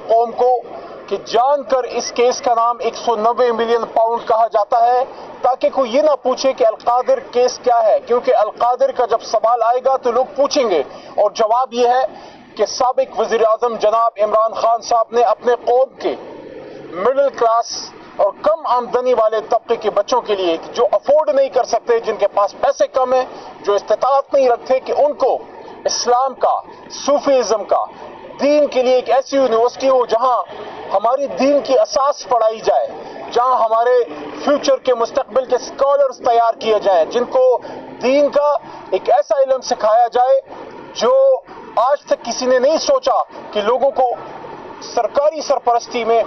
قوم کو کہ جان کر اس کیس کا نام 190 ملین پاؤنڈ کہا جاتا ہے تاکہ کوئی یہ نہ پوچھے کہ القادر کیس کیا ہے، کیونکہ القادر کا جب سوال آئے گا تو لوگ پوچھیں گے، اور جواب یہ ہے کہ سابق وزیر اعظم جناب عمران خان صاحب نے اپنے قوم کے مڈل کلاس اور کم آمدنی والے طبقے کے بچوں کے لیے جو افورڈ نہیں کر سکتے، جن کے پاس پیسے کم ہیں، جو استطاعت نہیں رکھتے کہ ان کو اسلام کا، صوفیزم کا، دین کے لیے ایک ایسی یونیورسٹی ہو جہاں ہماری دین کی اساس پڑھائی جائے، جہاں ہمارے فیوچر کے مستقبل کے اسکالرز تیار کیے جائیں، جن کو دین کا ایک ایسا علم سکھایا جائے جو آج تک کسی نے نہیں سوچا کہ لوگوں کو سرکاری سرپرستی میں،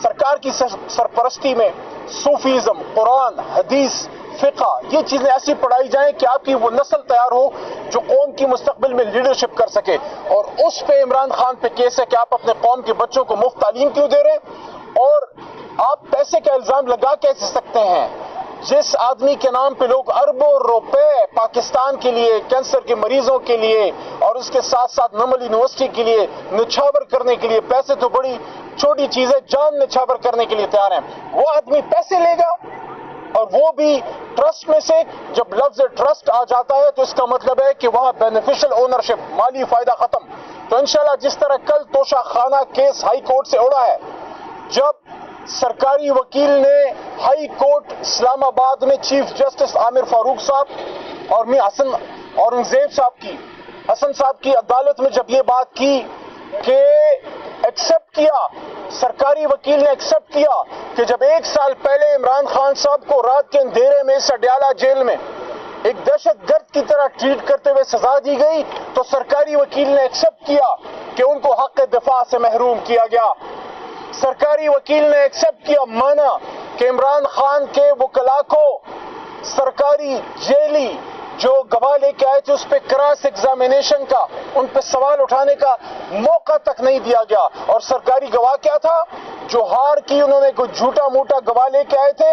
سرکار کی سرپرستی میں صوفیزم، قرآن، حدیث، فقہ، یہ چیزیں ایسی پڑھائی جائیں کہ آپ کی وہ نسل تیار ہو جو قوم کی مستقبل میں لیڈرشپ کر سکے۔ اور اس پہ عمران خان پہ کیس ہے کہ آپ اپنے قوم کے بچوں کو مفت تعلیم کیوں دے رہے ہیں، اور آپ پیسے کا الزام لگا کیسے سکتے ہیں جس آدمی کے نام پہ لوگ اربوں روپے پاکستان کے لیے، کینسر کے مریضوں کے لیے اور اس کے ساتھ ساتھ نمل یونیورسٹی کے لیے نچھاور کرنے کے لیے، پیسے تو بڑی چھوٹی چیز ہے، جان نچھاور کرنے کے لیے تیار ہیں، وہ آدمی پیسے لے گا، اور وہ بھی ٹرسٹ میں سے۔ جب لفظ ٹرسٹ آ جاتا ہے تو اس کا مطلب ہے کہ وہاں بینیفیشل اونرشپ، مالی فائدہ ختم۔ تو انشاءاللہ جس طرح کل توشہ خانہ کیس ہائی کورٹ سے اڑا ہے، جب سرکاری وکیل نے ہائی کورٹ اسلام آباد میں چیف جسٹس عامر فاروق صاحب اور میاں حسن اورنگزیب صاحب کی عدالت میں جب یہ بات کی کہ ایکسپٹ کیا، سرکاری وکیل نے ایکسپٹ کیا کہ جب 1 سال پہلے عمران خان صاحب کو رات کے اندھیرے میں سڈیالہ جیل میں ایک دہشت گرد کی طرح ٹریٹ کرتے ہوئے سزا دی گئی، تو سرکاری وکیل نے ایکسپٹ کیا کہ ان کو حق دفاع سے محروم کیا گیا۔ سرکاری وکیل نے ایکسپٹ کیا، مانا کہ عمران خان کے وکلاء کو سرکاری جیلی جو گواہ لے کے آئے تھے اس پہ کراس ایگزامینیشن کا، ان پہ سوال اٹھانے کا موقع تک نہیں دیا گیا۔ اور سرکاری گواہ کیا تھا؟ جو ہار کی انہوں نے کوئی جھوٹا موٹا گواہ لے کے آئے تھے۔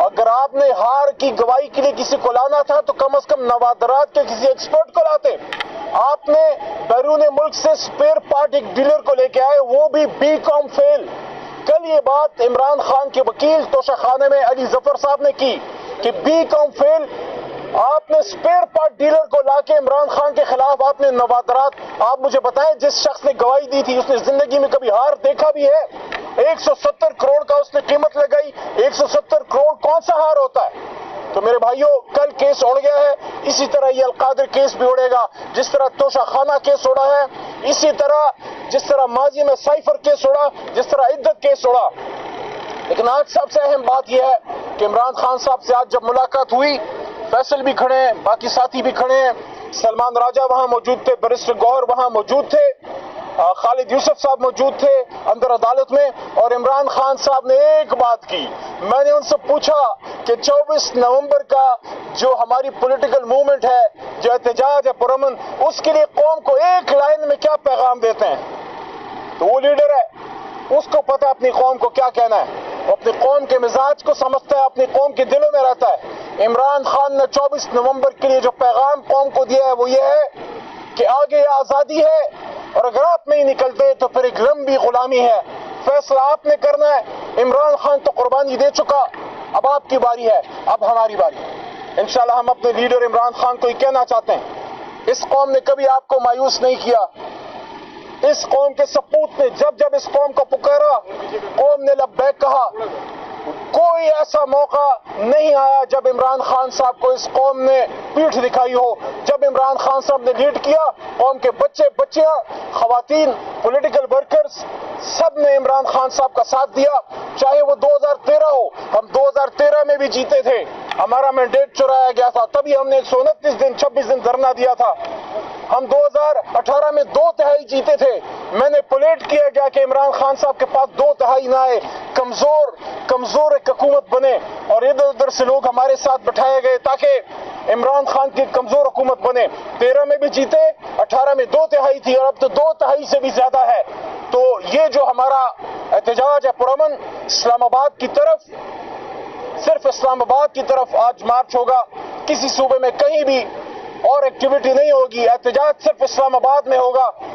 اگر آپ نے ہار کی گواہی کے لیے کسی کو لانا تھا تو کم از کم نوادرات کے کسی ایکسپرٹ کو لاتے۔ آپ نے بیرون ملک سے سپیئر پارٹ ایک ڈیلر کو لے کے آئے، وہ بھی BCom فیل۔ کل یہ بات عمران خان کے وکیل توشہ خانے میں علی ظفر صاحب نے کی کہ BCom فیل، آپ نے سپیئر پارٹ ڈیلر کو لا کے عمران خان کے خلاف آپ نے نوادرات۔ آپ مجھے بتائیں جس شخص نے گواہی دی تھی اس نے زندگی میں کبھی ہار دیکھا بھی ہے؟ 170 کروڑ کا اس نے قیمت لگائی، 170 کروڑ کون سا ہار ہوتا ہے؟ تو میرے بھائیوں کل کیس اڑ گیا ہے، اسی طرح یہ القادر کیس بھی اڑے گا، جس طرح توشہ خانہ کیس اڑا ہے، اسی طرح جس طرح ماضی میں سائفر کیس اڑا، جس طرح عدت کیس اڑا۔ لیکن آج سب سے اہم بات یہ ہے کہ عمران خان صاحب سے آج جب ملاقات ہوئی، فیصل بھی کھڑے ہیں، باقی ساتھی بھی کھڑے ہیں، سلمان راجہ وہاں موجود تھے، بیرسٹر گوہر وہاں موجود تھے، خالد یوسف صاحب موجود تھے اندر عدالت میں، اور عمران خان صاحب نے ایک بات کی۔ میں نے ان سے پوچھا کہ 24 نومبر کا جو ہماری پولیٹیکل موومنٹ ہے، جو احتجاج ہے پرامن، اس کے لیے قوم کو ایک لائن میں کیا پیغام دیتے ہیں؟ تو وہ لیڈر ہے، اس کو پتہ اپنی قوم کو کیا کہنا ہے، وہ اپنی قوم کے مزاج کو سمجھتا ہے، اپنی قوم کے دلوں میں رہتا ہے۔ عمران خان نے 24 نومبر کے لیے جو پیغام قوم کو دیا ہے وہ یہ ہے کہ آگے آزادی ہے، اور اگر آپ نہیں نکلتے تو پھر ایک لمبی غلامی ہے، فیصلہ آپ نے کرنا ہے۔ عمران خان تو قربانی دے چکا، اب آپ کی باری ہے، اب ہماری باری ہے۔ انشاءاللہ ہم اپنے لیڈر عمران خان کو یہ کہنا چاہتے ہیں، اس قوم نے کبھی آپ کو مایوس نہیں کیا، اس قوم کے سپوت نے جب اس قوم کو پکارا قوم نے لبیک کہا۔ کوئی ایسا موقع نہیں آیا جب عمران خان صاحب کو اس قوم نے پیٹھ دکھائی ہو۔ جب عمران خان صاحب نے لیڈ کیا، قوم کے بچے بچیاں، خواتین، پولیٹیکل ورکرز، سب نے عمران خان صاحب کا ساتھ دیا، چاہے وہ 2013 ہو۔ ہم 2013 میں بھی جیتے تھے، ہمارا مینڈیٹ چرایا گیا تھا، تبھی ہم نے 129 دن 26 دن دھرنا دیا تھا۔ ہم 2018 میں 2 تہائی جیتے تھے، میں نے پلیٹ کیا گیا کہ عمران خان صاحب کے پاس 2 تہائی نہ آئے، کمزور ایک حکومت بنے، اور ادھر ادھر سے لوگ ہمارے ساتھ بٹھائے گئے تاکہ عمران خان کی کمزور حکومت بنے۔ 13 میں بھی جیتے، 18 میں 2 تہائی تھی، اور اب تو 2 تہائی سے بھی زیادہ ہے۔ تو یہ جو ہمارا احتجاج ہے پرامن، اسلام آباد کی طرف، صرف اسلام آباد کی طرف آج مارچ ہوگا، کسی صوبے میں کہیں بھی اور ایکٹیویٹی نہیں ہوگی، احتجاج صرف اسلام آباد میں ہوگا۔